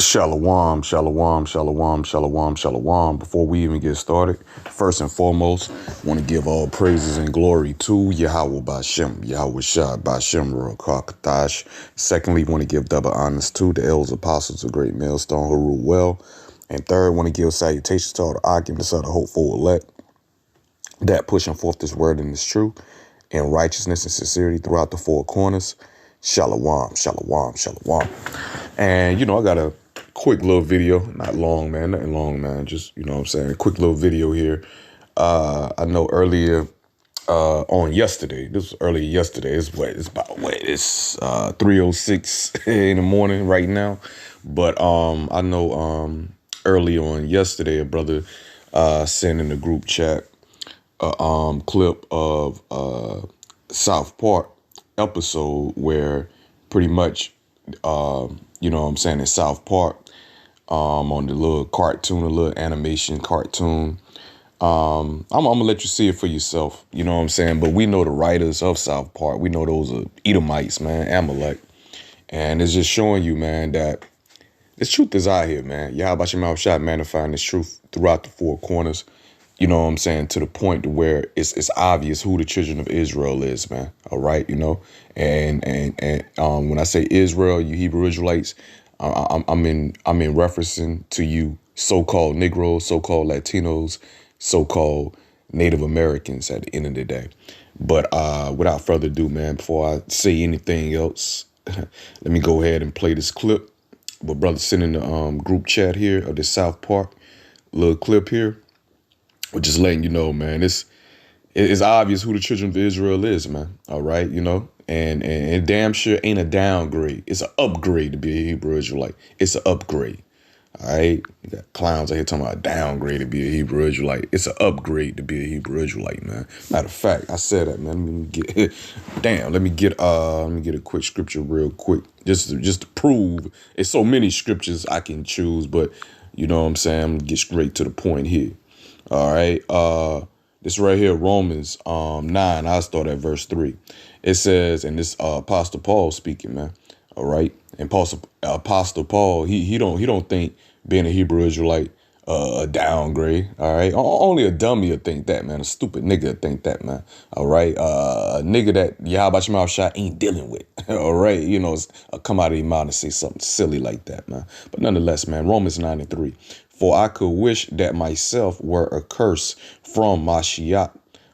Shalom, shalom, shalom, shalom, shalom. Before we even get started, first and foremost, want to give all praises and glory to Yahawah bahasham, Yahawashi Double Honors. Secondly, want to give double honors to the Elders Apostles of Great Millstone who rule well. And third, want to give salutations to all the occupants of the hopeful elect that pushing forth this word and this truth and righteousness and sincerity throughout the four corners. Shalom, shalom, shalom. And, I got a quick little video, not long, man, nothing long, man. Just, what I'm saying, a quick little video here. I know earlier on yesterday, this was earlier yesterday, it's 3:06 in the morning right now. But I know early on yesterday, a brother sent in the group chat a clip of SouthPark episode where pretty much, in SouthPark, on the little cartoon, a little animation cartoon. I'm gonna let you see it for yourself, you know what I'm saying? But we know the writers of SouthPark. We know those are Edomites, man, Amalek. And it's just showing you, man, that this truth is out here, man. Yahawashi magnifying this truth throughout the four corners. You know what I'm saying? To the point to where it's obvious who the children of Israel is, man. All right, And when I say Israel, you Hebrew Israelites, I'm in referencing to you so-called Negroes, so-called Latinos, so-called Native Americans at the end of the day. But without further ado, man, before I say anything else, let me go ahead and play this clip. But brother sent in the group chat here of the SouthPark little clip here. But just letting you know, man, it's obvious who the children of Israel is, man. All right, and damn sure ain't a downgrade. It's an upgrade to be a Hebrew Israelite. It's an upgrade. All right, you got clowns out here talking about a downgrade to be a Hebrew Israelite. It's an upgrade to be a Hebrew Israelite, man. Matter of fact, I said that, man. Let me get a quick scripture real quick, just to prove. It's so many scriptures I can choose, but you know what I'm saying. I'm gonna get straight to the point here. All right. This right here, Romans 9. I'll start at verse 3. It says, and this Apostle Paul speaking, man. All right. And Apostle Paul, he don't think being a Hebrew Israelite a downgrade. All right. Only a dummy would think that, man. A stupid nigga would think that, man. All right. A nigga that Yahawashi ain't dealing with. All right. Come out of your mouth and say something silly like that, man. But nonetheless, man, Romans 9:3. For I could wish that myself were accursed from Mashiach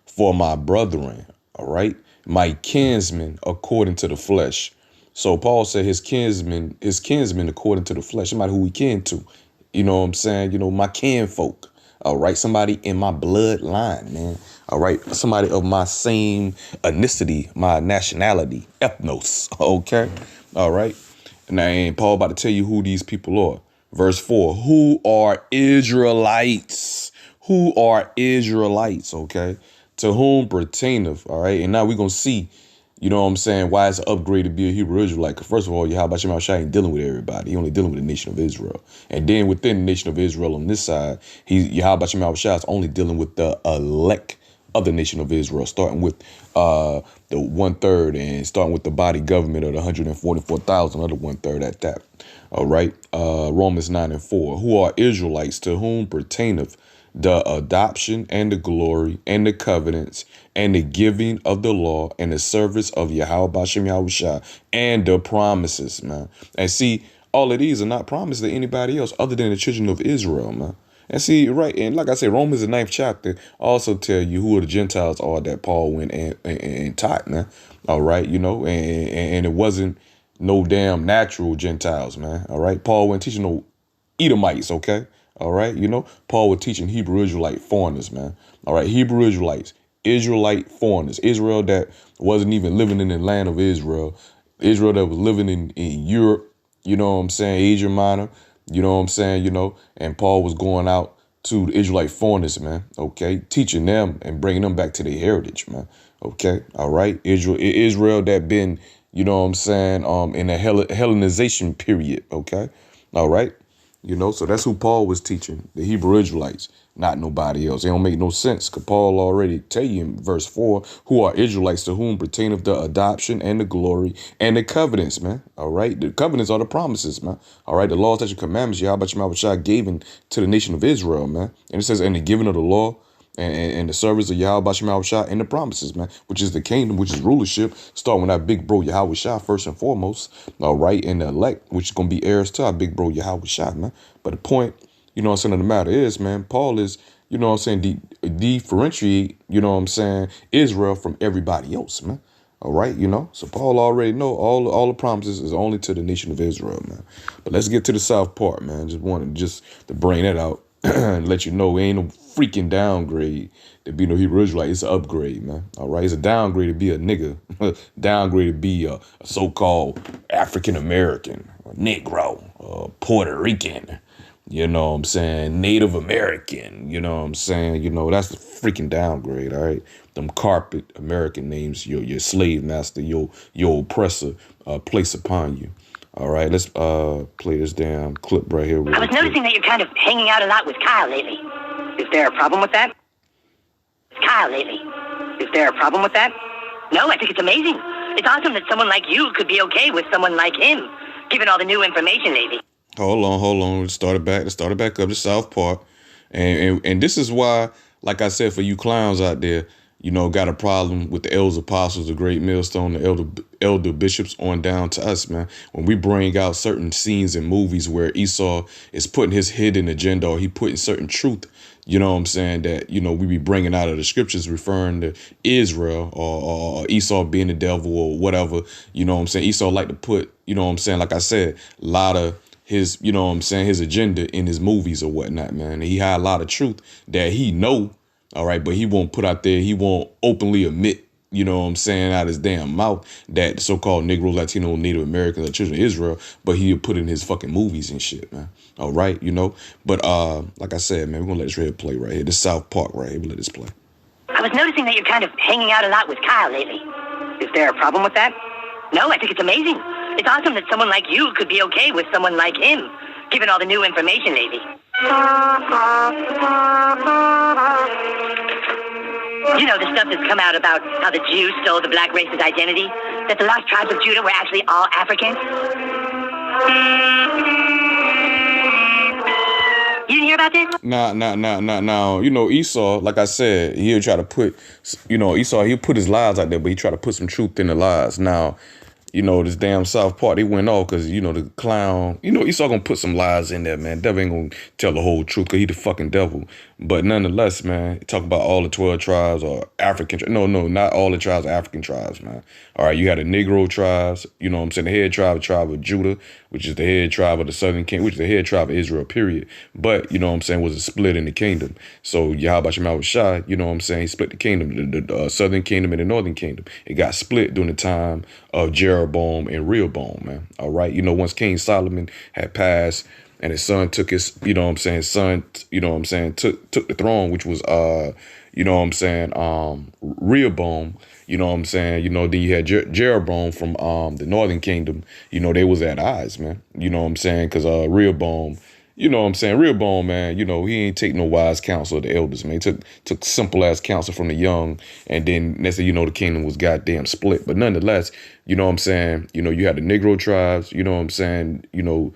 for my brethren, all right, my kinsmen according to the flesh. So Paul said his kinsmen according to the flesh, somebody who we kin to, you know what I'm saying? My kinfolk, all right, somebody in my bloodline, man, all right, somebody of my same ethnicity, my nationality, ethnos, okay, all right. Now, ain't Paul about to tell you who these people are. Verse 4, who are Israelites? Who are Israelites, okay? To whom pertaineth, all right? And now we're going to see, you know what I'm saying, why it's an upgrade to be a Hebrew Israelite. Because first of all, Yahawashi ain't dealing with everybody. He only dealing with the nation of Israel. And then within the nation of Israel on this side, Yahawashi is only dealing with the elect of the nation of Israel, starting with the 1/3 and starting with the body government of the 144,000 of the 1/3 at that. All right. Romans 9:4. Who are Israelites, to whom pertaineth the adoption and the glory and the covenants and the giving of the law and the service of Yahawashi and the promises, man. And see, all of these are not promised to anybody else other than the children of Israel, man. And see, right, and like I said, Romans the 9th chapter also tell you who the Gentiles are that Paul went and taught, man. All right, and it wasn't no damn natural Gentiles, man. All right, Paul wasn't teaching no Edomites, okay? All right, Paul was teaching Hebrew Israelite foreigners, man. All right, Hebrew Israelites, Israelite foreigners, Israel that wasn't even living in the land of Israel, Israel that was living in Europe, you know what I'm saying, Asia Minor. You know what I'm saying? And Paul was going out to the Israelite foreigners, man. OK, teaching them and bringing them back to their heritage, man. OK. All right. Israel that been, you know what I'm saying, in a Hellenization period. OK. All right. You know, so that's who Paul was teaching, the Hebrew Israelites, not nobody else. It don't make no sense, because Paul already tell you in verse 4, who are Israelites, to whom pertaineth the adoption and the glory and the covenants, man. All right. The covenants are the promises, man. All right. The laws, statutes, commandments, Yahawashi gave to the nation of Israel, man. And it says, and the giving of the law and the service of Yahawashi and the promises, man, which is the kingdom, which is rulership, starting with our big bro Yahawashi first and foremost, all right, and the elect, which is going to be heirs to our big bro Yahawashi, man. But the point, you know what I'm saying, of the matter is, man, Paul is, you know what I'm saying, differentiate, you know what I'm saying, Israel from everybody else, man. All right, you know, so Paul already know all the promises is only to the nation of Israel, man. But let's get to the SouthPark, man. Just wanted to bring that out and let you know it ain't no freaking downgrade to be no Hebrew Israelite. It's an upgrade, man. All right, it's a downgrade to be a nigga, downgrade to be a so-called African American, Negro, Puerto Rican. You know what I'm saying? Native American. You know what I'm saying? You know, that's the freaking downgrade, all right? Them carpet American names your slave master, your oppressor place upon you. All right, let's play this damn clip right here. I was noticing that you're kind of hanging out a lot with Kyle lately. Is there a problem with that? Kyle lately. Is there a problem with that? No, I think it's amazing. It's awesome that someone like you could be okay with someone like him, given all the new information lately. Hold on. Let's start it back up to SouthPark. And this is why, like I said, for you clowns out there, you know, got a problem with the Elders Apostles, the Great Millstone, the elder bishops on down to us, man. When we bring out certain scenes in movies where Esau is putting his hidden agenda, or he putting certain truth, you know what I'm saying, that, you know, we be bringing out of the scriptures referring to Israel or Esau being the devil or whatever, you know what I'm saying. Esau like to put, you know what I'm saying, like I said, a lot of his, you know what I'm saying, his agenda in his movies or whatnot, man. And he had a lot of truth that he know, all right, but he won't put out there, he won't openly admit, you know what I'm saying, out his damn mouth, that so-called Negro, Latino, Native Americans are children of Israel, but he'll put in his fucking movies and shit, man. All right, you know. But like I said, man, we're gonna let this red play right here. This SouthPark right here, we'll let this play. I was noticing that you're kind of hanging out a lot with Kyle lately. Is there a problem with that? No, I think it's amazing. It's awesome that someone like you could be okay with someone like him, given all the new information lately. You know, the stuff that's come out about how the Jews stole the black race's identity? That the lost tribes of Judah were actually all Africans? You didn't hear about this? Nah. You know, Esau, like I said, he'll try to put, you know, Esau, he'll put his lies out there, but he try to put some truth in the lies. Now, you know, this damn SouthPark, they went off because, you know, the clown, you know, Esau gonna put some lies in there, man. Devil ain't gonna tell the whole truth because he the fucking devil. But nonetheless, man, talk about all the 12 tribes or African, no, not all the tribes are African tribes, man. All right, you had the Negro tribes, you know what I'm saying, the head tribe of Judah, which is the head tribe of the southern kingdom, which is the head tribe of Israel, period. But, you know what I'm saying, was a split in the kingdom. So Yahawashi, you know what I'm saying, he split the kingdom, the southern kingdom and the northern kingdom. It got split during the time of Jeroboam and Rehoboam, man. All right, you know, once King Solomon had passed and his son took his, you know what I'm saying, took the throne, which was, you know what I'm saying, Rehoboam, you know what I'm saying, you know, then you had Jeroboam from the northern kingdom, you know, they was at odds, man, you know what I'm saying, because Rehoboam, you know what I'm saying, Rehoboam, man, you know, he ain't take no wise counsel of the elders, man. He took simple ass counsel from the young, and then next thing you know, the kingdom was goddamn split. But nonetheless, you know what I'm saying, you know, you had the Negro tribes, you know what I'm saying, you know,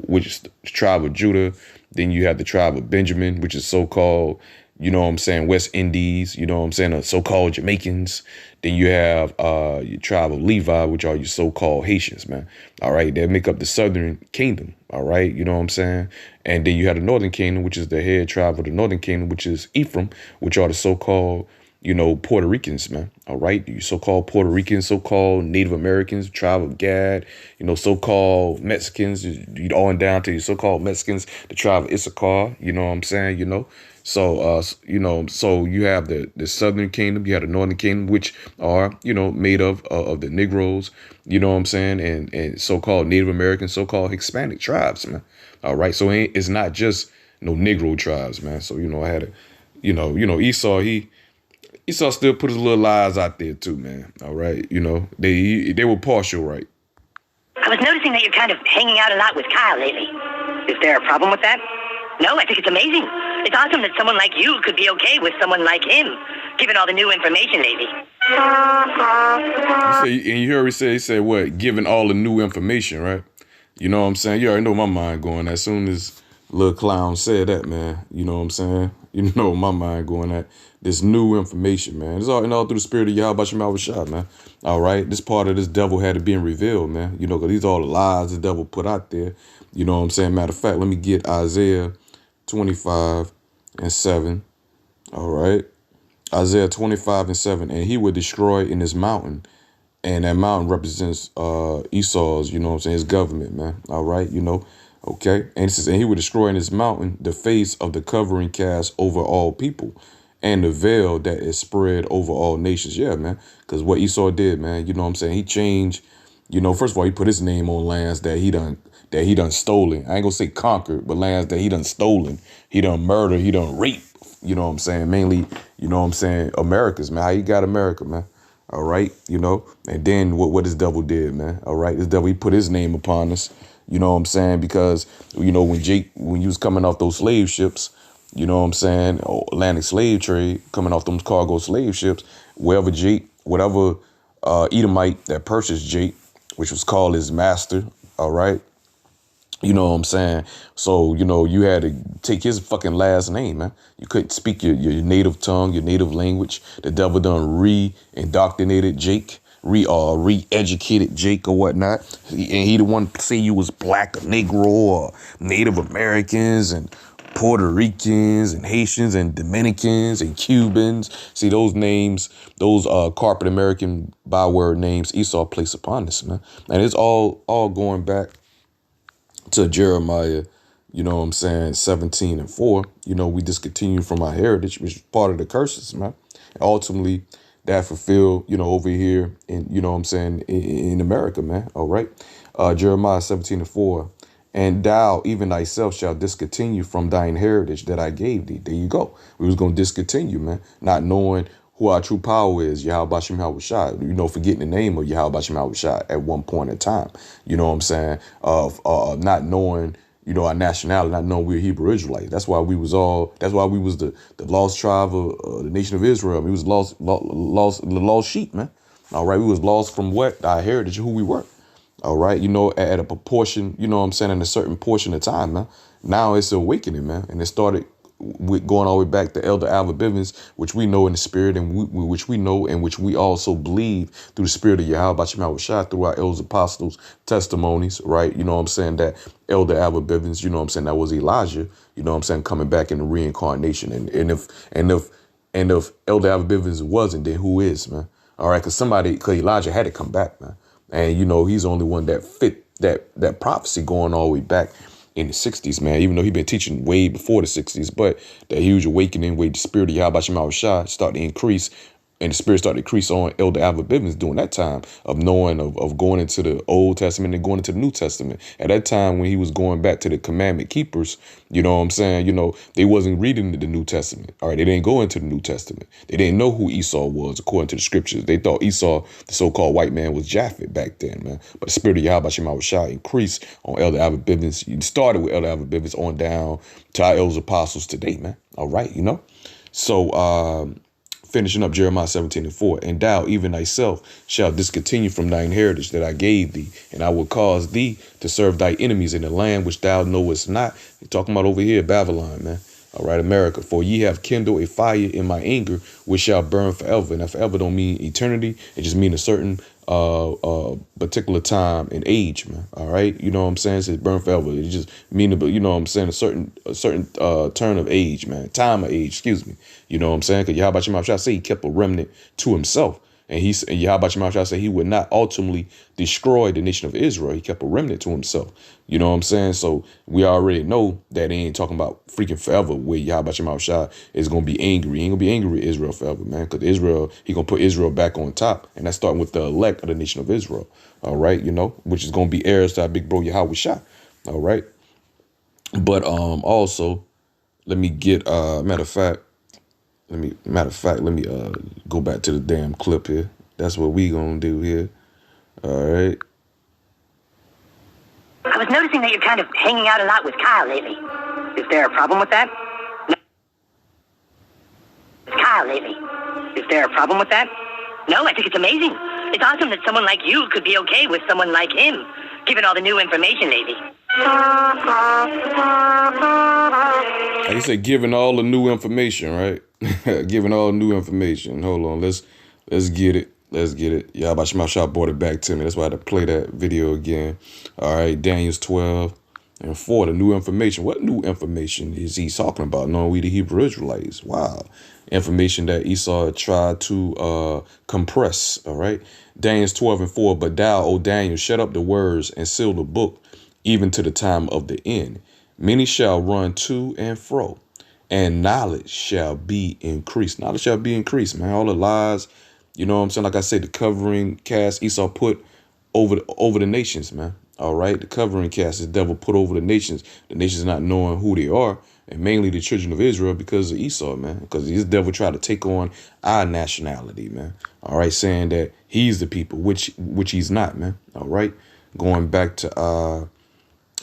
which is the tribe of Judah. Then you have the tribe of Benjamin, which is so-called, you know what I'm saying, West Indies, you know what I'm saying, the so-called Jamaicans. Then you have your tribe of Levi, which are your so-called Haitians, man. All right, they make up the southern kingdom, all right, you know what I'm saying? And then you have the northern kingdom, which is the head tribe of the northern kingdom, which is Ephraim, which are the so-called, you know, Puerto Ricans, man. All right, you so-called Puerto Ricans, so-called Native Americans, tribe of Gad, you know, so-called Mexicans, you on down to your so-called Mexicans, the tribe of Issachar, you know what I'm saying, you know? So, you know, so you have the southern kingdom, you have the northern kingdom, which are, you know, made of the Negroes, you know what I'm saying, and so-called Native American, so-called Hispanic tribes, man. All right, so it's not just no Negro tribes, man. So, you know, I had a, you know, Esau still put his little lies out there too, man. All right, you know, they were partial, right? I was noticing that you're kind of hanging out a lot with Kyle lately. Is there a problem with that? No, I think it's amazing. It's awesome that someone like you could be okay with someone like him, given all the new information lately. And you heard he said what? Given all the new information, right? You know what I'm saying? You already know my mind going. As soon as little clown said that, man, you know what I'm saying? You know my mind going at this new information, man. It's all through the spirit of Yahawashi, man. All right, this part of this devil had to be revealed, man. You know, because these are all the lies the devil put out there. You know what I'm saying? Matter of fact, let me get Isaiah 25:7. All right, Isaiah 25:7, and he will destroy in this mountain. And that mountain represents Esau's, you know what I'm saying, his government, man. All right, you know, okay. And it says, and he will destroy in this mountain the face of the covering cast over all people and the veil that is spread over all nations. Yeah, man, because what Esau did, man, you know what I'm saying, he changed, you know, first of all, he put his name on lands that he done stolen. I ain't gonna say conquered, but lands that he done stolen. He done murdered, he done raped, you know what I'm saying, mainly, you know what I'm saying, Americas, man, how you got America, man. All right, you know, and then what this devil did, man. All right, this devil, he put his name upon us, you know what I'm saying? Because, you know, when you was coming off those slave ships, you know what I'm saying, Atlantic slave trade, coming off those cargo slave ships, whatever Edomite that purchased Jake, which was called his master, all right, you know what I'm saying? So, you know, you had to take his fucking last name, man. You couldn't speak your native tongue, your native language. The devil done re-indoctrinated Jake, re-educated Jake or whatnot. And he the one say you was black or Negro or Native Americans and Puerto Ricans and Haitians and Dominicans and Cubans. See, those names, those corporate American byword names Esau placed upon us, man. And it's all going back to Jeremiah, you know what I'm saying, 17:4, you know, we discontinue from our heritage, which is part of the curses, man. And ultimately, that fulfilled, you know, over here in, you know what I'm saying, in America, man. All right. Jeremiah 17:4, and thou, even thyself, shall discontinue from thine heritage that I gave thee. There you go. We was going to discontinue, man, not knowing who our true power is, Yahawashi, you know, forgetting the name of Yahawashi at one point in time, you know what I'm saying, of not knowing, you know, our nationality, not knowing we were Hebrew Israelites. That's why we was the lost tribe of the nation of Israel. I mean, we was the lost sheep, man. All right, we was lost from what? Our heritage, who we were. All right, you know, at a proportion, you know what I'm saying, in a certain portion of time, man. Now it's awakening, man, and it started with going all the way back to Elder Bivens, which we know in the spirit and which we know and which we also believe through the spirit of Yahawashi through our Elders Apostles testimonies, right? You know what I'm saying? That Elder Bivens, you know what I'm saying? That was Elijah, you know what I'm saying? Coming back in the reincarnation. And if Elder Bivens wasn't, then who is, man? All right. Cause Elijah had to come back, man. And, you know, he's the only one that fit that prophecy going all the way back in the 60s, man, even though he'd been teaching way before the 60s, but that huge awakening where the spirit of Yahawashi started to increase, and the spirit started to increase on Elder Bivens during that time of knowing of going into the Old Testament and going into the New Testament. At that time when he was going back to the commandment keepers, you know what I'm saying? You know, they wasn't reading the New Testament. All right, they didn't go into the New Testament. They didn't know who Esau was according to the scriptures. They thought Esau, the so-called white man, was Japhet back then, man. But the spirit of Yahawashi increased on Elder Bivens. You started with Elder Bivens on down to our Elders Apostles today, man. All right, you know? So, finishing up Jeremiah 17:4, and thou, even thyself, shall discontinue from thine heritage that I gave thee, and I will cause thee to serve thy enemies in the land which thou knowest not. You're talking about over here, Babylon, man. All right, America. For ye have kindled a fire in my anger, which shall burn forever. And that forever don't mean eternity. It just means a certain particular time and age, man. All right, you know what I'm saying? It says burn forever. It just mean, you know what I'm saying, a certain turn of age, man, time of age. Excuse me. You know what I'm saying? Because Yahawashi say he kept a remnant to himself. And Yahawashi said he would not ultimately destroy the nation of Israel. He kept a remnant to himself. You know what I'm saying? So we already know that he ain't talking about freaking forever where Yahawashi is going to be angry. He ain't going to be angry with Israel forever, man. Because Israel, he going to put Israel back on top. And that's starting with the elect of the nation of Israel. All right, you know, which is going to be heirs to our big bro Yahawashi. All right. But also, let me get, matter of fact, let me go back to the damn clip here. That's what we gonna do here. All right. I was noticing that you're kind of hanging out a lot with Kyle lately. Is there a problem with that? No. Kyle lately. Is there a problem with that? No, I think it's amazing. It's awesome that someone like you could be okay with someone like him, given all the new information lately. Like you said, giving all the new information, right? Giving all the new information. Hold on, let's get it. Let's get it. Yahawashi Shop brought it back to me. That's why I had to play that video again. All right, Daniel's 12:4, the new information. What new information is he talking about? Knowing we the Hebrew Israelites. Wow. Information that Esau tried to compress. All right. Daniel's 12:4. But thou, O Daniel, shut up the words and seal the book, even to the time of the end. Many shall run to and fro, and knowledge shall be increased. Knowledge shall be increased, man. All the lies, you know what I'm saying? Like I said, the covering cast Esau put over the nations, man. All right. The covering cast the devil put over the nations not knowing who they are, and mainly the children of Israel because of Esau, man. Because this devil tried to take on our nationality, man. All right. Saying that he's the people, which he's not, man. All right. Going back to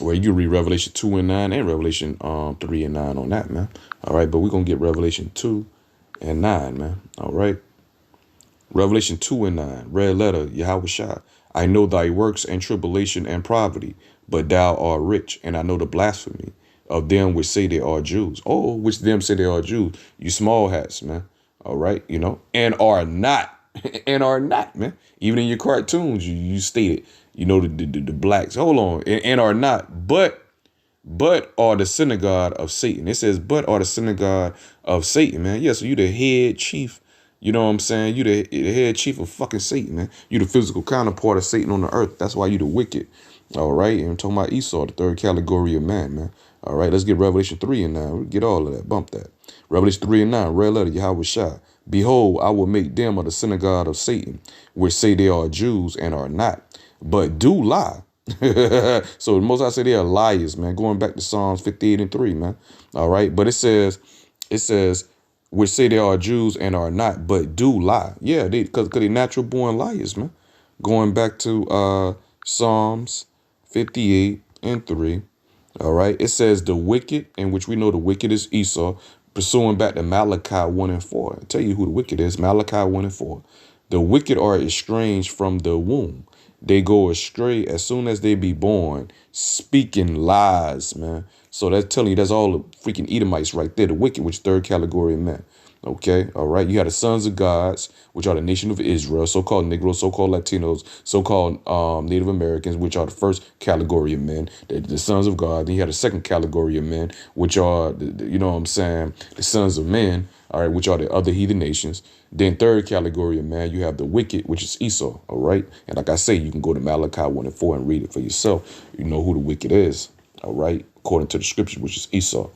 well, you can read Revelation 2:9 and Revelation 3:9 on that, man. All right, but we're going to get Revelation 2:9, man. All right. Revelation 2:9, red letter, Yahawashi. I know thy works and tribulation and poverty, but thou art rich, and I know the blasphemy of them which say they are Jews. Oh, which them say they are Jews. You small hats, man. All right, you know, and are not, and are not, man. Even in your cartoons, you stated, you know, the blacks. Hold on, and are not, but are the synagogue of Satan. It says, but are the synagogue of Satan, man. Yeah, so you the head chief. You know what I'm saying? You the head chief of fucking Satan, man. You the physical counterpart of Satan on the earth. That's why you the wicked. All right. And I'm talking about Esau, the third category of man. All right. Let's get Revelation 3:9. We'll get all of that. Bump that. Revelation 3:9. Red letter, Yahawashi. Behold, I will make them of the synagogue of Satan, which say they are Jews and are not, but do lie. So the Most I say they are liars, man. Going back to Psalms 58:3, man. All right. But it says, which say they are Jews and are not, but do lie. Yeah, because they natural born liars, man. Going back to Psalms 58:3. All right. It says the wicked, in which we know the wicked is Esau, pursuing back to Malachi 1:4. I'll tell you who the wicked is. Malachi 1:4. The wicked are estranged from the womb. They go astray as soon as they be born, speaking lies, man. So that's telling you that's all the freaking Edomites right there. The wicked, which third category of men. Okay. All right. You have the sons of gods, which are the nation of Israel, so-called Negroes, so-called Latinos, so-called Native Americans, which are the first category of men, the sons of God. Then you have the second category of men, which are, you know what I'm saying, the sons of men, all right, which are the other heathen nations. Then third category of man, you have the wicked, which is Esau, all right? And like I say, you can go to Malachi 1:4 and read it for yourself. You know who the wicked is, all right, according to the scripture, which is Esau.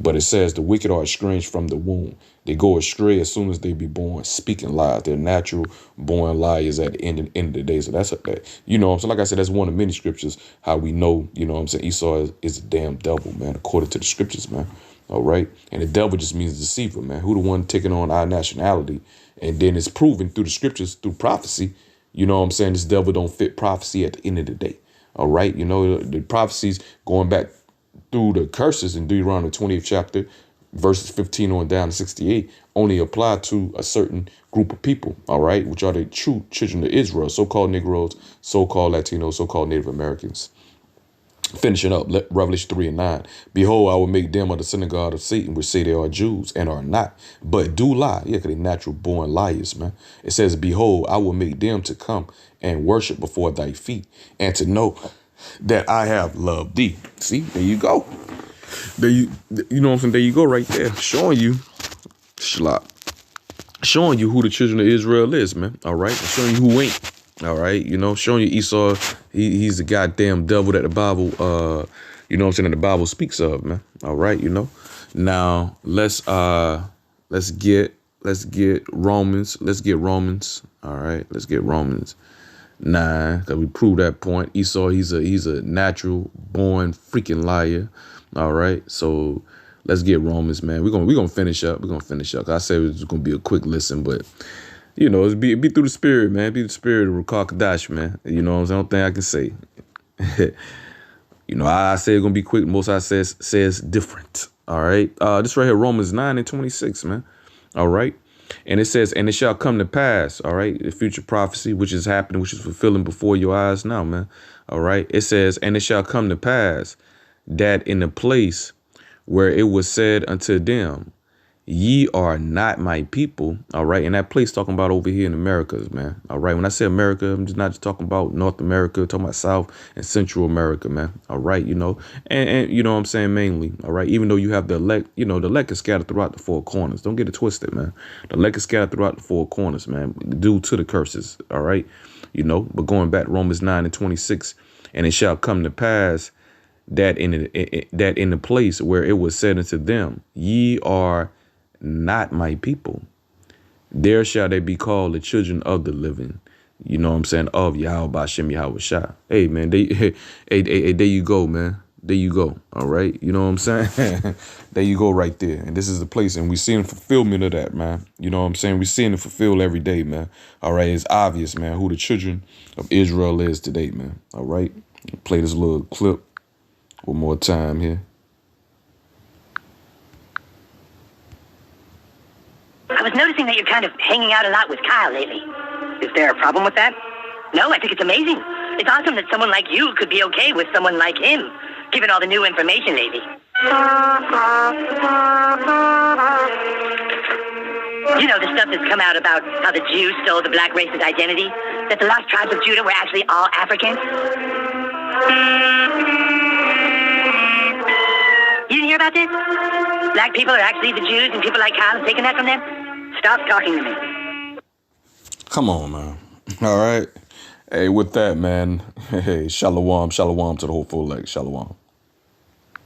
But it says the wicked are estranged from the womb. They go astray as soon as they be born, speaking lies. They're natural born liars at the end of the day. So that's that. You know, so like I said, that's one of many scriptures how we know, you know what I'm saying, Esau is a damn devil, man, according to the scriptures, man. All right. And the devil just means deceiver, man. Who the one taking on our nationality? And then it's proven through the scriptures, through prophecy. You know what I'm saying? This devil don't fit prophecy at the end of the day. All right. You know, the prophecies going back through the curses in Deuteronomy 20th chapter, verses 15 on down to 68, only apply to a certain group of people, all right, which are the true children of Israel, so-called Negroes, so-called Latinos, so-called Native Americans. Finishing up, Revelation 3:9. Behold, I will make them of the synagogue of Satan, which say they are Jews and are not, but do lie. Yeah, because they natural born liars, man. It says, behold, I will make them to come and worship before thy feet, and to know that I have loved thee. See, there you go. There you know what I'm saying? There you go right there. Showing you, showing you who the children of Israel is, man. All right. Showing you who ain't. All right. You know, showing you Esau, he's the goddamn devil that the Bible, you know what I'm saying, that the Bible speaks of, man. All right. You know, now let's get Romans. Let's get Romans. All right. Let's get Romans 9, because we proved that point. Esau, he's a natural born freaking liar. All right, so let's get Romans, man. We're gonna finish up. We're gonna finish up. I said it was gonna be a quick listen, but you know, be through the spirit, man. Be the spirit of Rakal Kadash, man. You know what I'm saying? I don't think I can say. You know, I say it's gonna be quick. Most I says different. All right. This right here, Romans 9:26, man. All right. And it says, and it shall come to pass, all right, the future prophecy, which is happening, which is fulfilling before your eyes now, man. All right. It says, and it shall come to pass that in the place where it was said unto them, ye are not my people. All right. And that place talking about over here in Americas, man. All right. When I say America, I'm just not just talking about North America, talking about South and Central America, man. All right. You know, and you know what I'm saying, mainly. All right. Even though you have the elect, you know, the elect is scattered throughout the four corners. Don't get it twisted, man. The elect is scattered throughout the four corners, man, due to the curses. All right. You know, but going back to Romans 9:26, and it shall come to pass that in the place where it was said unto them, ye are not my people, there shall they be called the children of the living. You know what I'm saying? Of Yahawah, bahasham, Yahawashi. Hey, man, hey, there you go, man. There you go. All right. You know what I'm saying? There you go right there. And this is the place. And we're seeing fulfillment of that, man. You know what I'm saying? We're seeing it fulfilled every day, man. All right. It's obvious, man, who the children of Israel is today, man. All right. Play this little clip one more time here. I was noticing that you're kind of hanging out a lot with Kyle lately. Is there a problem with that? No, I think it's amazing. It's awesome that someone like you could be okay with someone like him, given all the new information lately. You know, the stuff that's come out about how the Jews stole the black race's identity, that the lost tribes of Judah were actually all Africans. You didn't hear about this? Black people are actually the Jews and people like Kyle have taken that from them? Stop talking to me. Come on, man. All right. Hey, with that, man. Hey, shalom to the whole full leg. Shalom.